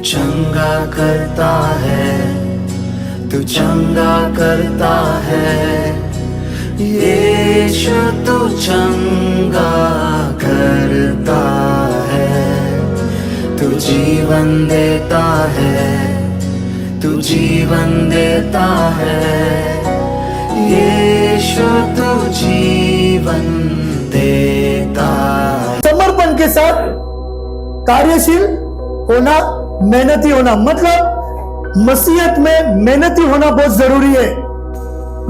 चंगा करता है, तू चंगा करता है, यीशु तू चंगा करता है, तू जीवन देता है, तू जीवन देता है, यीशु तू जीवन देता है। समर्पण के साथ कार्यशील होना, मेहनती होना, मतलब मसीहत में मेहनती होना बहुत जरूरी है।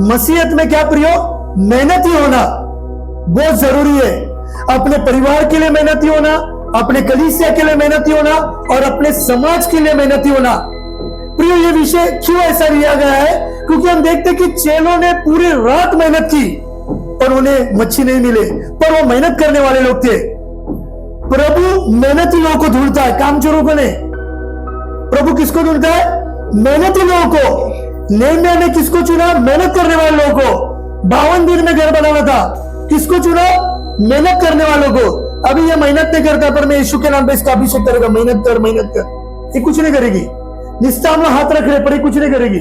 मसीहत में क्या प्रियो? मेहनती होना बहुत जरूरी है। अपने परिवार के लिए मेहनती होना, अपने कलीसिया के लिए मेहनती होना और अपने समाज के लिए मेहनती होना। प्रियो, ये विषय क्यों ऐसा लिया गया है? क्योंकि हम देखते कि चेलों ने पूरी रात मेहनत की पर उन्हें मच्छी नहीं मिले, पर वो मेहनत करने वाले लोग थे। प्रभु मेहनती लोगों को ढूंढता है, कामचोरों को नहीं। प्रभु किसको ढूंढता है? मेहनती लोगों को। नेहम्याह ने किसको चुना? मेहनत करने वाले लोगों को। 52 दिन में घर बनाना था, किसको चुना? मेहनत करने वालों को। अभी ये मेहनत नहीं करता, पर मैं यीशु के नाम पे इसका अभिषेक करेगा, मेहनत कर मेहनत कर। ये कुछ नहीं करेगी। निष्ठा में हाथ रख रहे पर ये कुछ नहीं करेगी।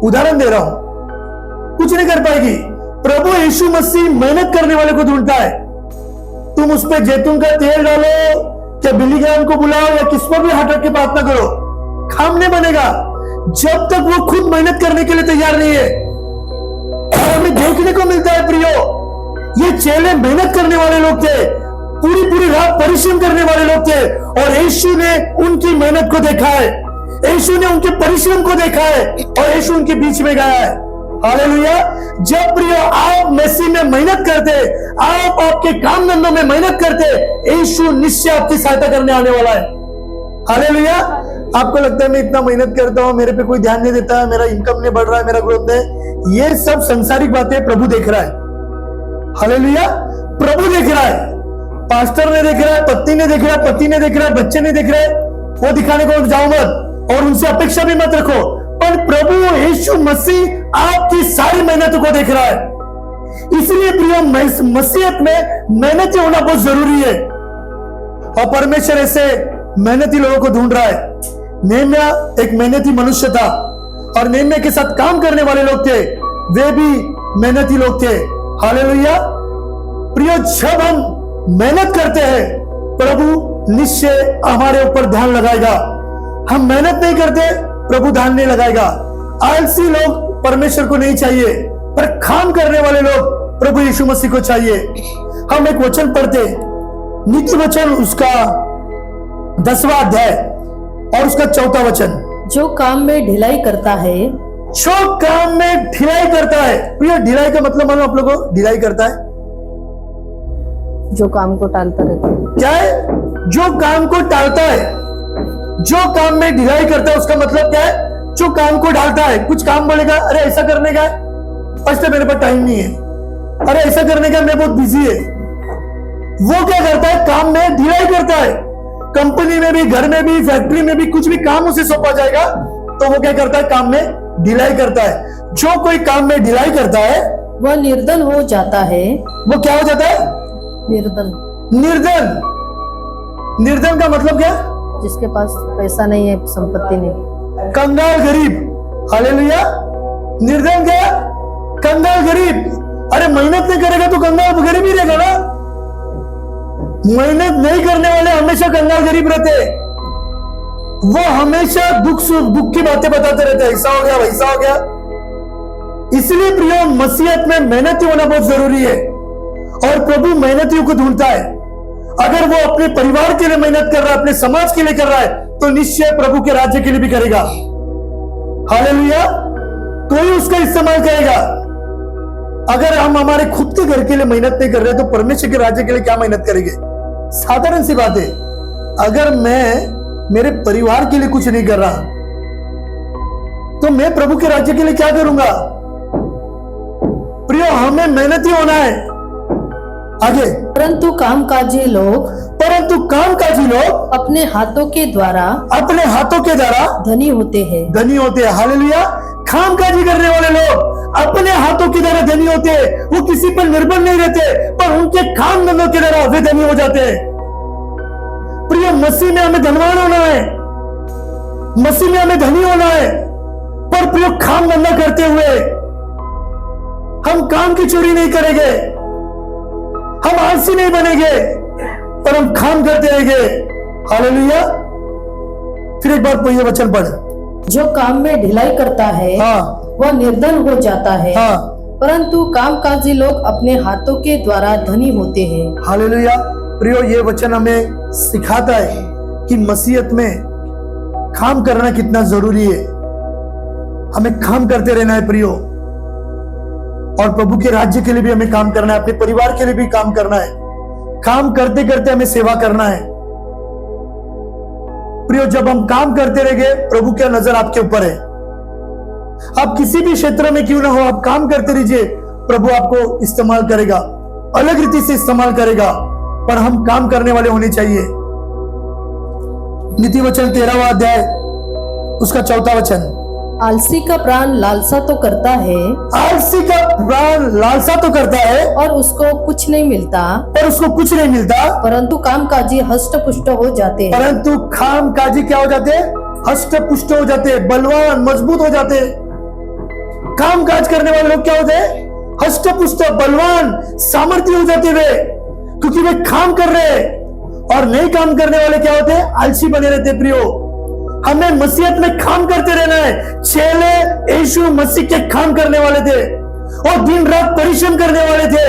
उदाहरण दे रहा हूं, कुछ नहीं कर पाएगी। प्रभु यीशु मसीह मेहनत करने वाले को ढूंढता है। तुम उस पर जैतून का तेल डालो, क्या बिली ग्राम को बुलाओ या किस पर भी हाथ रख के प्रार्थना करो, काम नहीं बनेगा जब तक वो खुद मेहनत करने के लिए तैयार नहीं है। हमें देखने को मिलता है प्रियो, ये चेले मेहनत करने वाले लोग थे, पूरी पूरी रात परिश्रम करने वाले लोग थे और यीशु ने उनकी मेहनत को देखा है, यीशु ने उनके परिश्रम को देखा है और यीशु उनके बीच में गया है। हालेलुया। जब प्रियो आप मसीह में मेहनत करते, आप आपके काम धंधों में मेहनत करते, यीशु निश्चय आपकी सहायता करने आने वाला है। हालेलुया। आपको लगता है मैं इतना मेहनत करता हूं, मेरे पे कोई ध्यान नहीं देता है, मेरा इनकम नहीं बढ़ रहा है, मेरा ग्रोथ नहीं, ये सब संसारिक बातें प्रभु देख रहा है। हालेलुया। प्रभु देख रहा है, पास्टर ने देख रहा है, पत्नी ने देख रहा है, पति ने देख रहा है, बच्चे ने देख रहे हैं। वो दिखाने को जाओ मत और उनसे अपेक्षा भी मत रखो, पर प्रभु यीशु मसीह आपकी सारी मेहनतों को देख रहा है। इसलिए प्रियो, मसीहत में मेहनती होना बहुत जरूरी है और परमेश्वर ऐसे मेहनती लोगों को ढूंढ रहा है। नेहम्याह एक मेहनती मनुष्य था और नेहम्याह के साथ काम करने वाले लोग थे, वे भी मेहनती लोग थे। हालेलुया। प्रियो, जब हम मेहनत करते हैं, प्रभु निश्चय हमारे ऊपर ध्यान लगाएगा। हम मेहनत नहीं करते, प्रभु ध्यान नहीं लगाएगा। आलसी लोग परमेश्वर को नहीं चाहिए, पर काम करने वाले लोग प्रभु यीशु मसीह को चाहिए। हम एक वचन पढ़ते, नीति वचन उसका 10वां अध्याय और उसका 4था वचन। जो काम में ढिलाई करता है, जो काम में ढिलाई करता है। प्रिय, ढिलाई का मतलब मालूम आप लोगों को? ढिलाई करता है जो काम को टालता रहता है। क्या है? जो काम को टालता है। जो काम में ढिलाई करता है उसका मतलब क्या है? जो काम को डालता है। कुछ काम बोलेगा, अरे ऐसा करने का है, अच्छा मेरे पास टाइम नहीं है, अरे ऐसा करने का मैं बहुत बिजी है। वो क्या करता है? काम में ढिलाई करता है। कंपनी में भी, घर में भी, फैक्ट्री में भी, कुछ भी काम उसे सौंपा जाएगा तो वो क्या करता है? काम में ढिलाई करता है। जो कोई काम में ढिलाई करता है वह निर्धन हो जाता है। वो क्या हो जाता है? निर्धन। निर्धन। निर्धन का मतलब क्या? जिसके पास पैसा नहीं है, संपत्ति नहीं। कंगाल, गरीब। हालेलुया। निर्धन क्या? कंगाल, गरीब। अरे मेहनत नहीं करेगा तो कंगाल गरीब ही रहेगा ना। मेहनत नहीं करने वाले हमेशा कंगाल गरीब रहते, वो हमेशा दुख की बातें बताते रहते, ऐसा हो गया वैसा हो गया। इसलिए प्रियो, मसीहत में मेहनती होना बहुत जरूरी है और प्रभु मेहनतियों को ढूंढता है। अगर वो अपने परिवार के लिए मेहनत कर रहा है, अपने समाज के लिए कर रहा है, तो निश्चय प्रभु के राज्य के लिए भी करेगा। हालेलुया। तो ही उसका इस्तेमाल करेगा। अगर हम हमारे खुद के घर के लिए मेहनत नहीं कर रहे तो परमेश्वर के राज्य के लिए क्या मेहनत करेंगे? साधारण सी बात है। अगर मैं मेरे परिवार के लिए कुछ नहीं कर रहा तो मैं प्रभु के राज्य के लिए क्या करूंगा? प्रियो, हमें मेहनती होना है। आगे, परंतु कामकाजी लोग अपने हाथों के द्वारा धनी होते हैं। हालेलुया। कामकाजी करने वाले लोग अपने हाथों की द्वारा धनी होते हैं। वो किसी पर निर्भर नहीं रहते, पर उनके काम धंधों के द्वारा वे धनी हो जाते हैं। प्रिय, मसीह में हमें धनवान होना है। मसीह में हमें धनी होना है, पर प्रियो काम धंधा करते हुए हम काम की चोरी नहीं करेंगे, हम आलसी नहीं बनेंगे, पर हम काम करते रहेंगे। हालेलुया। फिर एक बार ये वचन पढ़े। जो काम में ढिलाई करता है हाँ वह निर्धन हो जाता है, हाँ परंतु कामकाजी लोग अपने हाथों के द्वारा धनी होते हैं। हालेलुया। प्रियो ये वचन हमें सिखाता है कि मसीहत में काम करना कितना जरूरी है। हमें काम करते रहना है प्रियो, और प्रभु के राज्य के लिए भी हमें काम करना है, अपने परिवार के लिए भी काम करना है। काम करते करते हमें सेवा करना है प्रियो। जब हम काम करते रहेंगे, प्रभु की नजर आपके ऊपर है। आप किसी भी क्षेत्र में क्यों ना हो, आप काम करते रहिए, प्रभु आपको इस्तेमाल करेगा, अलग रीति से इस्तेमाल करेगा, पर हम काम करने वाले होने चाहिए। नीति वचन 13वां अध्याय उसका 4वां वचन। आलसी का प्राण लालसा तो करता है, आलसी का प्राण लालसा तो करता है, और उसको कुछ नहीं मिलता, पर उसको कुछ नहीं मिलता, परंतु कामकाजी हष्ट पुष्ट हो जाते हैं। परंतु कामकाजी क्या हो जाते हैं? हष्ट पुष्ट हो जाते हैं, बलवान मजबूत हो जाते हैं। काम काज करने वाले लोग क्या होते हैं? हष्ट पुष्ट बलवान सामर्थ्य हो जाते वे, क्योंकि वे काम कर रहे हैं। और नहीं काम करने वाले क्या होते हैं? आलसी बने रहते। प्रियो हमें मसीहत में काम करते रहना है। चेले यीशु मसीह के काम करने वाले थे, और दिन रात परिश्रम करने वाले थे,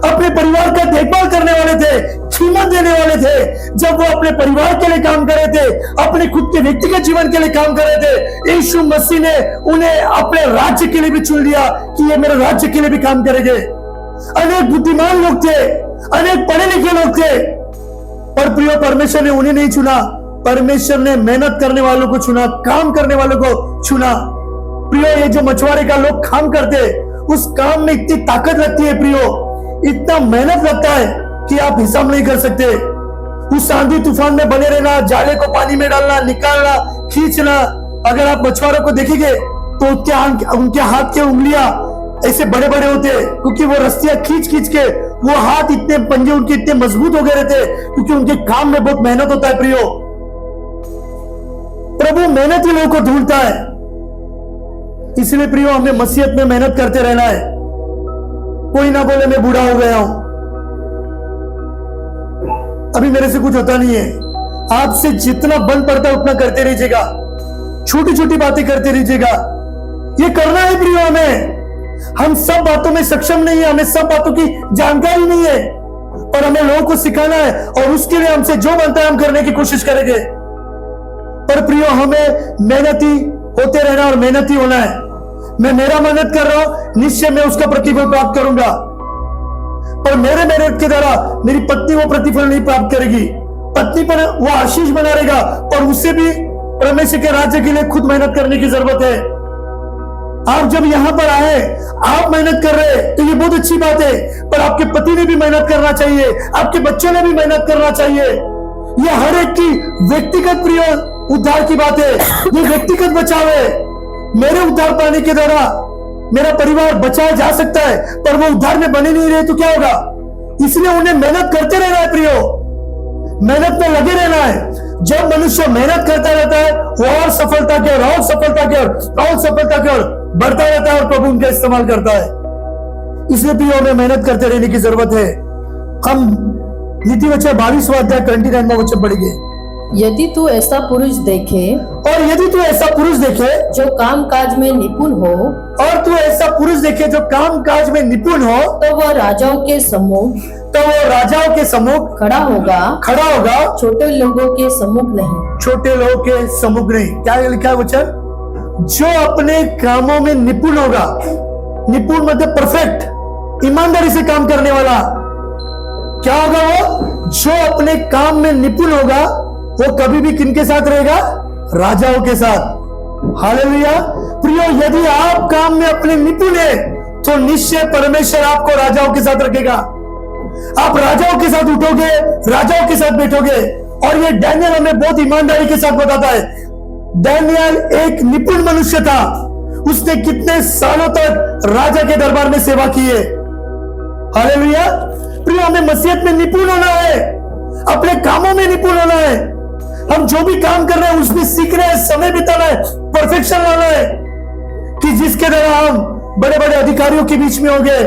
अपने परिवार का देखभाल करने वाले थे, कीमत देने वाले थे। जब वो अपने परिवार के लिए काम कर रहे थे, अपने खुद के व्यक्तिगत जीवन के लिए काम कर रहे थे, यीशु मसीह ने उन्हें अपने राज्य के लिए भी चुन लिया कि ये मेरे राज्य के लिए भी काम करेंगे। अनेक बुद्धिमान लोग थे, अनेक पढ़े लिखे लोग थे, पर प्रियो परमेश्वर ने उन्हें नहीं चुना। परमेश्वर ने मेहनत करने वालों को चुना, काम करने वालों को चुना। प्रियो ये जो मछुआरे का लोग काम करते, उस काम में इतनी ताकत लगती है प्रियो, इतना मेहनत लगता है कि आप हिसाब नहीं कर सकते। उस आंधी तूफान में बने रहना, जाले को पानी में डालना, निकालना, खींचना। अगर आप मछुआरों को देखेंगे तो उनके हाथ के उंगलियां ऐसे बड़े बड़े होते, क्योंकि वो रस्सियां खींच खींच के, वो हाथ इतने, पंजे उनके इतने मजबूत हो गए रहते, क्योंकि उनके काम में बहुत मेहनत होता है। प्रियो प्रभु मेहनती लोगों को ढूंढता है, इसलिए प्रियो हमें मसीहत में मेहनत करते रहना है। कोई ना बोले मैं बूढ़ा हो गया हूं, अभी मेरे से कुछ होता नहीं है। आपसे जितना बल पड़ता है उतना करते रहिएगा, छोटी छोटी बातें करते रहिएगा। ये करना है प्रियो हमें। हम सब बातों में सक्षम नहीं है, हमें सब बातों की जानकारी नहीं है, पर हमें लोगों को सिखाना है, और उसके लिए हमसे जो बनता है हम करने की कोशिश करेंगे। पर प्रियो हमें मेहनती होते रहना और मेहनती होना है। मैं मेरा मेहनत कर रहा हूं, निश्चय मैं उसका प्रतिफल प्राप्त करूंगा, पर मेरे मेहनत के द्वारा मेरी पत्नी वो प्रतिफल नहीं प्राप्त करेगी। पत्नी पर वो आशीष बना रहेगा, पर उससे भी परमेश्वर के राज्य के लिए खुद मेहनत करने की जरूरत है। आप जब यहां पर आए, आप मेहनत कर रहे हैं तो ये बहुत अच्छी बात है, पर आपके पति ने भी मेहनत करना चाहिए, आपके बच्चों ने भी मेहनत करना चाहिए। ये हर एक की व्यक्तिगत प्रिय उद्धार की बात है, ये व्यक्तिगत बचाव है। मेरे उद्धार पाने के द्वारा मेरा परिवार बचाया जा सकता है, पर वो उद्धार में बने नहीं रहे तो क्या होगा? इसलिए उन्हें मेहनत करते रहना है प्रियो, मेहनत में लगे रहना है। जब मनुष्य मेहनत करता रहता है, वो और सफलता की ओर, और सफलता की ओर, और सफलता की ओर बढ़ता रहता है, और प्रभु उनका इस्तेमाल करता है। इसलिए प्रियो हमें मेहनत करते रहने की जरूरत है। हम नीति वचन 22वां अध्याय 29वां वचन पढ़ेंगे। यदि तू ऐसा पुरुष देखे, और यदि तू ऐसा पुरुष देखे जो काम काज में निपुण हो, और तू ऐसा पुरुष देखे जो काम काज में निपुण हो, तो वह राजाओं के सम्मुख, तो वो राजाओं के सम्मुख खड़ा होगा, छोटे लोगों के सम्मुख नहीं। छोटे लोगों के सम्मुख नहीं। क्या लिखा है वचन? जो अपने कामों में निपुण होगा, निपुण मतलब परफेक्ट, ईमानदारी से काम करने वाला, क्या होगा वो? जो अपने काम में निपुण होगा, वो कभी भी किनके साथ रहेगा? राजाओं के साथ। हालेलुया। प्रियो यदि आप काम में अपने निपुण है, तो निश्चय परमेश्वर आपको राजाओं के साथ रखेगा। आप राजाओं के साथ उठोगे, राजाओं के साथ बैठोगे। और ये डैनियल हमें बहुत ईमानदारी के साथ बताता है। डैनियल एक निपुण मनुष्य था, उसने कितने सालों तक राजा के दरबार में सेवा की है। हालेलुया। प्रियो हमें मसीहत में निपुण होना है, अपने कामों में निपुण होना है। हम जो भी काम कर रहे हैं उसमें सीख रहे हैं, समय बिताना है, परफेक्शन लाना है, कि जिसके द्वारा हम बड़े बड़े अधिकारियों के बीच में हो गए,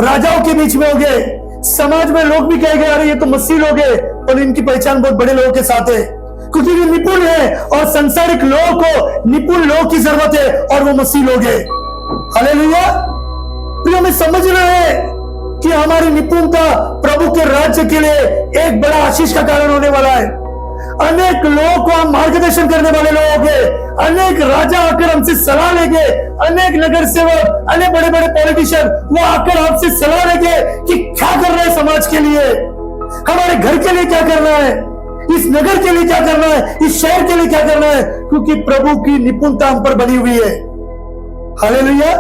राजाओं के बीच में हो गए, समाज में लोग भी कहेंगे अरे ये तो मसीह लोग है, और इनकी पहचान बहुत बड़े लोगों के साथ है, क्योंकि ये निपुण है और संसारिक लोगों को निपुण लोगों की जरूरत है और वो मसीह लोग है। हालेलुया। तो हमें समझ रहे हैं कि हमारी निपुणता प्रभु के राज्य के लिए एक बड़ा आशीष का कारण होने वाला है। अनेक लोगों को हम मार्गदर्शन करने वाले लोग होंगे, अनेक राजा आकर हमसे सलाह लेंगे, अनेक नगर सेवक, अनेक बड़े बड़े पॉलिटिशियन वो आकर आपसे सलाह लेंगे कि क्या करना है समाज के लिए, हमारे घर के लिए क्या करना है, इस नगर के लिए क्या करना है, इस शहर के लिए क्या करना है, क्योंकि प्रभु की निपुणता हम पर बनी हुई है। हालेलुया।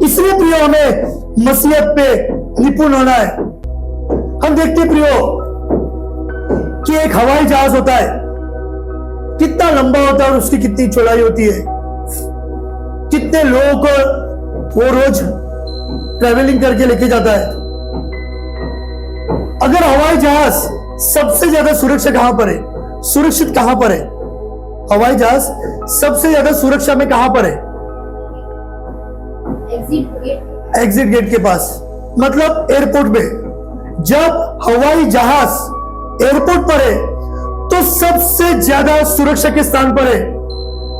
इसलिए प्रियो हमें मसीहत पे निपुण होना है। हम देखते प्रियो कि एक हवाई जहाज होता है, कितना लंबा होता है और उसकी कितनी चौड़ाई होती है, कितने लोगों को वो रोज ट्रेवलिंग करके लेके जाता है। अगर हवाई जहाज सबसे ज्यादा सुरक्षा कहां पर है, सुरक्षित कहां पर है, हवाई जहाज सबसे ज्यादा सुरक्षा में कहां पर है? एग्जिट गेट के पास, मतलब एयरपोर्ट में। जब हवाई जहाज एयरपोर्ट पर है तो सबसे ज्यादा सुरक्षा के स्थान पर है।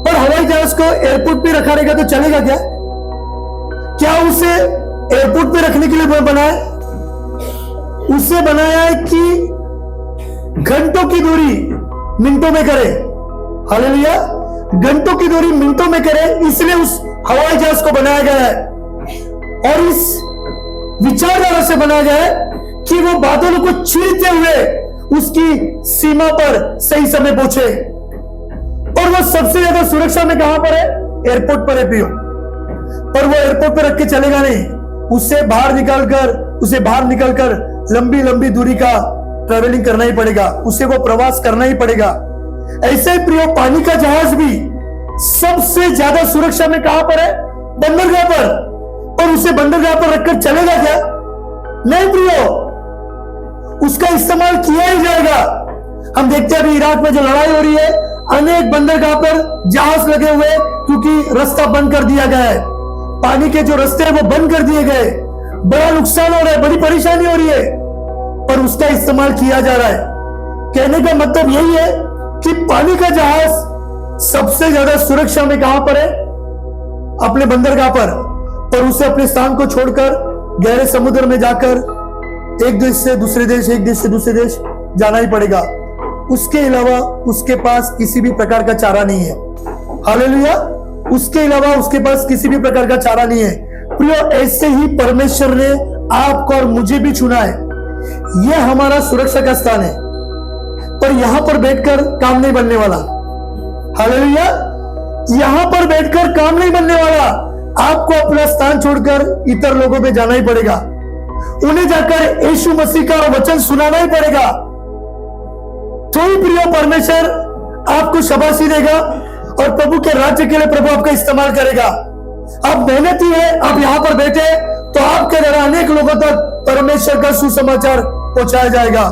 पर हवाई जहाज को एयरपोर्ट पे रखा रहेगा तो चलेगा क्या? क्या उसे एयरपोर्ट पे रखने के लिए बनाया? उसे बनाया है कि घंटों की दूरी मिनटों में करे। हालेलुया। घंटों की दूरी मिनटों में करे, इसलिए उस हवाई जहाज को बनाया गया है और इस विचारधारा से बनाया गया है कि वो बादलों को चीरते हुए उसकी सीमा पर सही समय पहुंचे। और वो सबसे ज्यादा सुरक्षा में कहां पर है? एयरपोर्ट पर है प्रियो। पर वो एयरपोर्ट पर रख के चलेगा नहीं, उसे बाहर निकलकर लंबी लंबी दूरी का ट्रेवलिंग करना ही पड़ेगा, उसे वो प्रवास करना ही पड़ेगा। ऐसे ही प्रियो पानी का जहाज भी सबसे ज्यादा सुरक्षा में कहां पर है? बंदरगाह पर। और उसे बंदरगाह पर रखकर चलेगा क्या? नहीं प्रियो, उसका इस्तेमाल किया ही जाएगा। हम देखते हैं अभी इराक में जो लड़ाई हो रही है, अनेक बंदरगाह पर जहाज लगे हुए क्योंकि रास्ता बंद कर दिया गया है, पानी के जो रास्ते हैं वो बंद कर दिए गए, बड़ा नुकसान हो रहा है, बड़ी परेशानी हो रही है, पर उसका इस्तेमाल किया जा रहा है। कहने का मतलब यही है कि पानी का जहाज सबसे ज्यादा सुरक्षा में कहां पर है? अपने बंदरगाह पर। और उसे अपने स्थान को छोड़कर गहरे समुद्र में जाकर एक देश से दूसरे देश, एक देश से दूसरे देश जाना ही पड़ेगा। उसके अलावा उसके पास किसी भी प्रकार का चारा नहीं है। हालेलुया। उसके अलावा उसके पास किसी भी प्रकार का चारा नहीं है। प्रियो, ऐसे ही परमेश्वर ने आपको और मुझे भी चुना है। यह हमारा सुरक्षा का स्थान है, पर यहां पर बैठकर काम नहीं बनने वाला। हालेलुया। यहां पर बैठकर काम नहीं बनने वाला। आपको अपना स्थान छोड़कर इतर लोगों पे जाना ही पड़ेगा, उन्हें जाकर यीशु मसीह का वचन सुनाना ही पड़ेगा। तो ही प्रिय परमेश्वर आपको शाबाशी देगा और प्रभु के राज्य के लिए प्रभु आपका इस्तेमाल करेगा। आप मेहनती है, आप यहां पर बैठे तो आपके द्वारा अनेक लोगों तक परमेश्वर का सुसमाचार पहुंचाया जाएगा।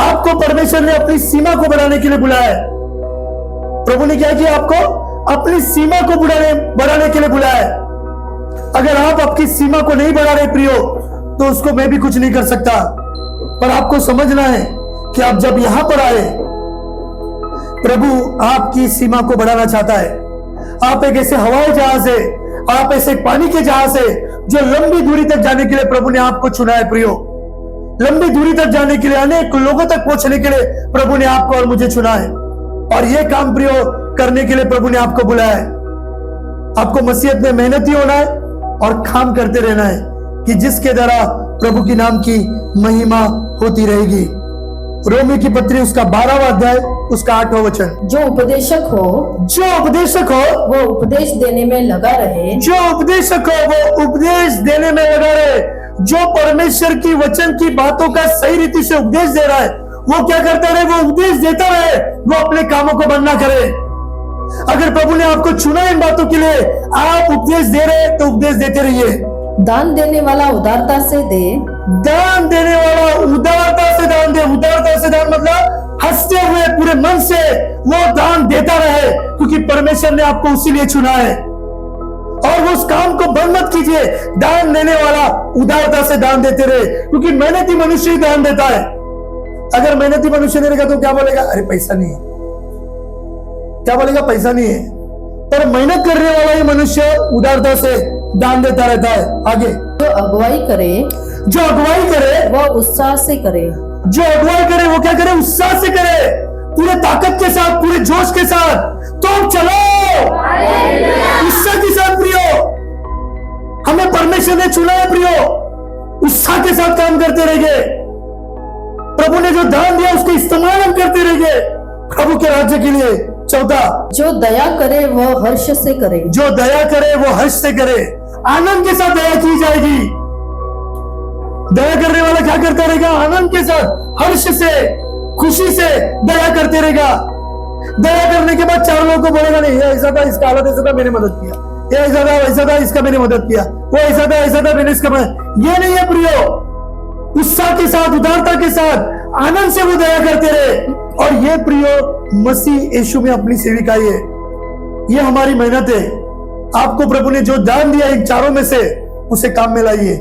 आपको परमेश्वर ने अपनी सीमा को बढ़ाने के लिए बुलाया है। प्रभु ने क्या किया? आपको अपनी सीमा को बढ़ाने के लिए बुलाया है। अगर आप आपकी सीमा को नहीं बढ़ा रहे प्रियो, तो उसको मैं भी कुछ नहीं कर सकता। पर आपको समझना है कि आप जब यहां पर आए, प्रभु आपकी सीमा को बढ़ाना चाहता है। आप एक ऐसे हवाई जहाज है, आप ऐसे पानी के जहाज है जो लंबी दूरी तक जाने के लिए प्रभु ने आपको चुना है प्रियो। लंबी दूरी तक जाने के लिए, अनेक लोगों तक पहुंचने के लिए प्रभु ने आपको और मुझे चुना है। और यह काम प्रियो करने के लिए प्रभु ने आपको बुलाया है। आपको मसीहत में मेहनती होना है और काम करते रहना है कि जिसके द्वारा प्रभु की नाम की महिमा होती रहेगी। रोमी की पत्री उसका 12वां अध्याय उसका 8वां वचन। जो उपदेशक हो वो उपदेश देने में लगा रहे। जो उपदेशक हो वो उपदेश देने में लगा रहे। जो परमेश्वर की वचन की बातों का सही रीति से उपदेश दे रहा है, वो क्या करता रहे? वो उपदेश देता रहे, वो अपने कामों को बंद ना करे। अगर प्रभु ने आपको चुना इन बातों के लिए, आप उपदेश दे रहे तो उपदेश देते रहिए। दान देने वाला उदारता से दे। दान देने वाला उदारता से दान दे। उदारता से दान मतलब हंसते हुए पूरे मन से वो दान देता रहे, क्योंकि परमेश्वर ने आपको उसी लिए चुना है। और वो उस काम को बंद मत कीजिए। दान देने वाला उदारता से दान देते रहे, क्योंकि मेहनती मनुष्य ही दान देता है। अगर मेहनती मनुष्य देगा तो क्या बोलेगा? अरे पैसा नहीं है। क्या बोलेगा? पैसा नहीं है। पर मेहनत करने वाला ही मनुष्य उदारता से दान देता रहता है। आगे, जो अगुवाई करे वह उत्साह से करे। जो अगुवाई करे वो क्या करे? उत्साह से करे, पूरे ताकत के साथ, पूरे जोश के साथ। तो चलो उत्साह के साथ प्रियो, हमें परमेश्वर ने चुना है प्रियो, उत्साह के साथ काम करते रहेंगे। प्रभु ने जो दान दिया उसका इस्तेमाल हम करते रहेंगे प्रभु के राज्य के लिए। चौथा, जो दया करे वह हर्ष से करे। जो दया करे वो हर्ष से करे, आनंद के साथ दया की जाएगी। दया करने वाला क्या करता रहेगा? आनंद के साथ, हर्ष से, खुशी से दया करते रहेगा। दया करने के बाद चार लोगों को बोलेगा नहीं, ये ऐसा था, इसका हालत ऐसा था, मैंने मदद किया। ये ऐसा था, वैसा था, इसका मैंने मदद किया। वो ऐसा था, मैंने इसका मदद। ये नहीं है प्रियो। उत्साह के साथ, उदारता के साथ, आनंद से वो दया करते रहे। और ये प्रियो मसीह यीशु में अपनी सेविकाई है। ये हमारी मेहनत है। आपको प्रभु ने जो दान दिया इन चारों में से, उसे काम में लाइए।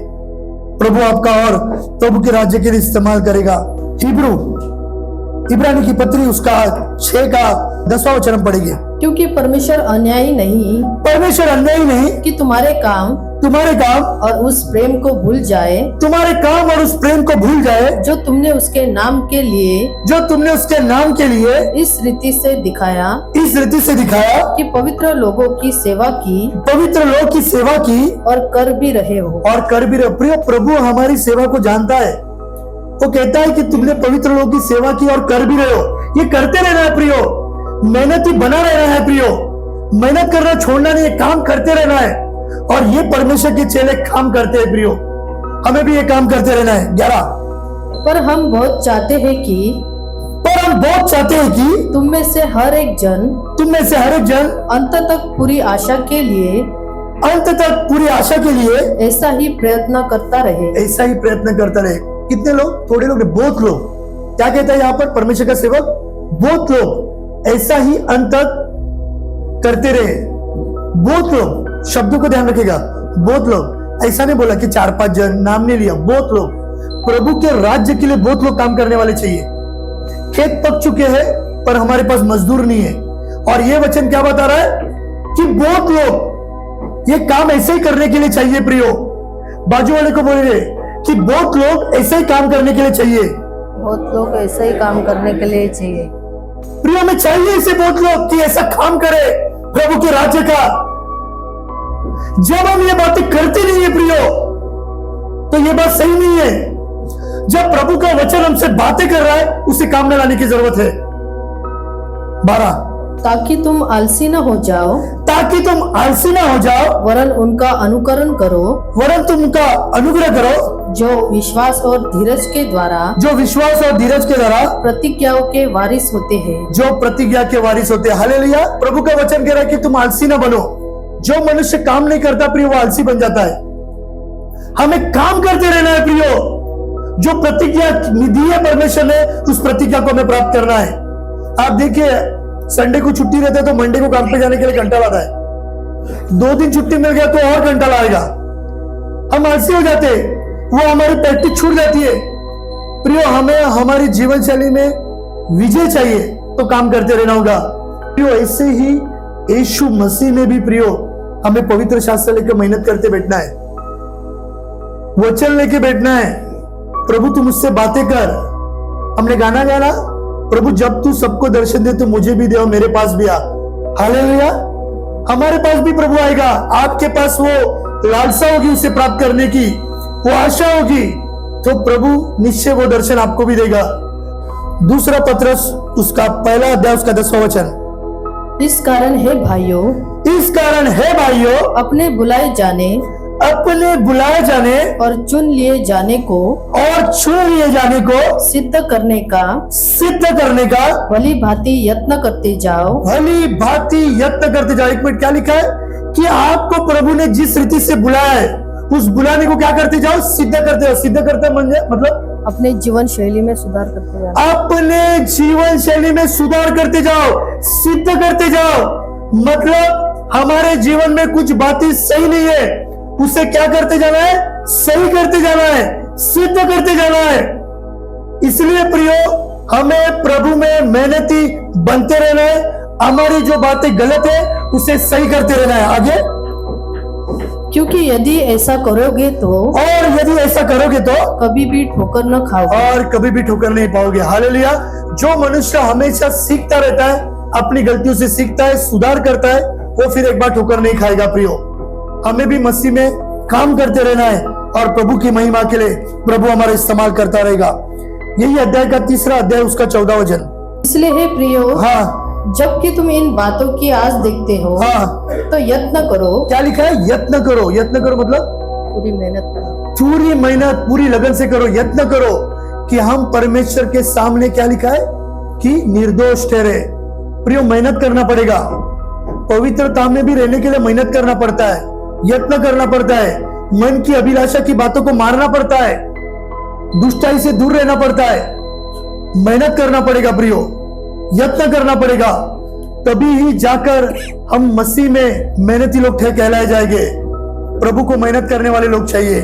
प्रभु आपका और प्रभु के राज्य के लिए इस्तेमाल करेगा। इब्रानी की पत्री उसका 6 का 10वां वचन पढ़ेंगे। क्योंकि परमेश्वर अन्यायी नहीं कि तुम्हारे काम और उस प्रेम को भूल जाए, जो तुमने उसके नाम के लिए इस रीति से दिखाया कि पवित्र लोगों की सेवा की और कर भी रहे हो। प्रिय, प्रभु हमारी सेवा को जानता है। वो कहता है कि तुमने पवित्र लोगों की सेवा की और कर भी रहे हो। ये करते रहना है प्रियो, मेहनती बना रहना है प्रियो, मेहनत करना छोड़ना नहीं है, काम करते रहना है। और ये परमेश्वर के चेले काम करते हैं प्रियो, हमें भी ये काम करते रहना है। 11, पर हम बहुत चाहते हैं कि तुम में से हर एक जन अंत तक पूरी आशा के लिए ऐसा ही प्रयत्न करता रहे। कितने लोग? थोड़े लोग, बहुत लोग। क्या कहता है यहाँ पर परमेश्वर का सेवक? बहुत लोग ऐसा ही अंत तक करते रहे। बहुत लोग, शब्दों को ध्यान रखेगा। बहुत लोग, ऐसा नहीं बोला कि 4-5 जन, नाम नहीं लिया। बहुत लोग, प्रभु के राज्य के लिए बहुत लोग काम करने वाले चाहिए। खेत पक चुके हैं पर हमारे पास मजदूर नहीं है। और ये वचन क्या बता रहा है? कि बहुत लोग ये काम ऐसे ही करने के लिए चाहिए प्रियो। बाजू वाले को बोलेंगे कि बहुत लोग ऐसे ही काम करने के लिए चाहिए। प्रियो में चाहिए ऐसे बहुत लोग कि ऐसा काम करे प्रभु के राज्य का। जब हम ये बातें करते नहीं है प्रियो, तो ये बात सही नहीं है। जब प्रभु का वचन हमसे बातें कर रहा है, उसे काम में लाने की जरूरत है। 12, ताकि तुम आलसी न हो जाओ, वरन उनका अनुकरण करो, जो विश्वास और धीरज के द्वारा प्रतिज्ञाओं के वारिस होते हैं। हालेलुया। प्रभु का वचन कह रहा है कि तुम आलसी ना बनो। जो मनुष्य काम नहीं करता प्रियो, वो आलसी बन जाता है। हमें काम करते रहना है प्रियो। जो प्रतिज्ञा दी है परमेश्वर ने, उस प्रतिज्ञा को हमें प्राप्त करना है। आप देखिए, संडे को छुट्टी रहता है तो मंडे को काम पे जाने के लिए घंटा लाता है। 2 दिन छुट्टी मिल गया तो और घंटा लाएगा। हम आलसी हो जाते, वो हमारी प्रैक्टिस छूट जाती है। प्रियो, हमें हमारी जीवन शैली में विजय चाहिए तो काम करते रहना होगा प्रियो। ऐसे ही यीशु मसीह में भी प्रियो, हमें पवित्र शास्त्र लेकर मेहनत करते बैठना है, वचन लेके बैठना है। प्रभु तू मुझसे बातें कर। हमने गाना गाना, प्रभु जब तू सबको दर्शन दे तो मुझे भी दे और मेरे पास भी आ। हालेलुया। हमारे पास भी प्रभु आएगा। आपके पास वो लालसा होगी उसे प्राप्त करने की, वो आशा होगी, तो प्रभु निश्चय वो दर्शन आपको भी देगा। दूसरा पत्रस उसका 1 अध्याय उसका 10वां वचन। इस कारण है भाइयों, अपने बुलाए जाने और चुन लिए जाने को सिद्ध करने का भली भांति यत्न करते जाओ। 1 मिनट, क्या लिखा है? कि आपको प्रभु ने जिस रीति से बुलाया है, उस बुलाने को क्या करते जाओ? सिद्ध करते जाओ। सिद्ध करते मतलब अपने जीवन शैली में सुधार करते जाना। अपने जीवन शैली में सुधार करते जाओ, सिद्ध करते जाओ। मतलब हमारे जीवन में कुछ बातें सही नहीं है, उसे क्या करते जाना है? सही करते जाना है, सिद्ध करते जाना है। इसलिए प्रियो, हमें प्रभु में मेहनती बनते रहना है। हमारी जो बातें गलत है उसे सही करते रहना है। आगे, क्योंकि यदि ऐसा करोगे तो, और यदि ऐसा करोगे तो कभी भी ठोकर न खाओगे। और कभी भी ठोकर नहीं पाओगे। हालेलुया। जो मनुष्य हमेशा सीखता रहता है, अपनी गलतियों से सीखता है, सुधार करता है, वो फिर एक बार ठोकर नहीं खाएगा। प्रियो, हमें भी मसीह में काम करते रहना है और प्रभु की महिमा के लिए प्रभु हमारा इस्तेमाल करता रहेगा। यही अध्याय का 3रा अध्याय, उसका 14वां वचन। इसलिए हे प्रियो, हाँ, जबकि तुम इन बातों की आस देखते हो, हाँ, तो यत्न करो। क्या लिखा है? यत्न करो। यत्न करो मतलब पूरी मेहनत करो। पूरी मेहनत, पूरी लगन से करो, यत्न करो कि हम परमेश्वर के सामने, क्या लिखा है, कि निर्दोष ठहरे। प्रियो, मेहनत करना पड़ेगा। पवित्रता में भी रहने के लिए मेहनत करना पड़ता है, यत्न करना पड़ता है, मन की अभिलाषा की बातों को मारना पड़ता है, दुष्टाई से दूर रहना पड़ता है, मेहनत करना पड़ेगा प्रियो, यत्न करना पड़ेगा। तभी ही जाकर हम मसीह में मेहनती लोग कहलाए जाएंगे। प्रभु को मेहनत करने वाले लोग चाहिए।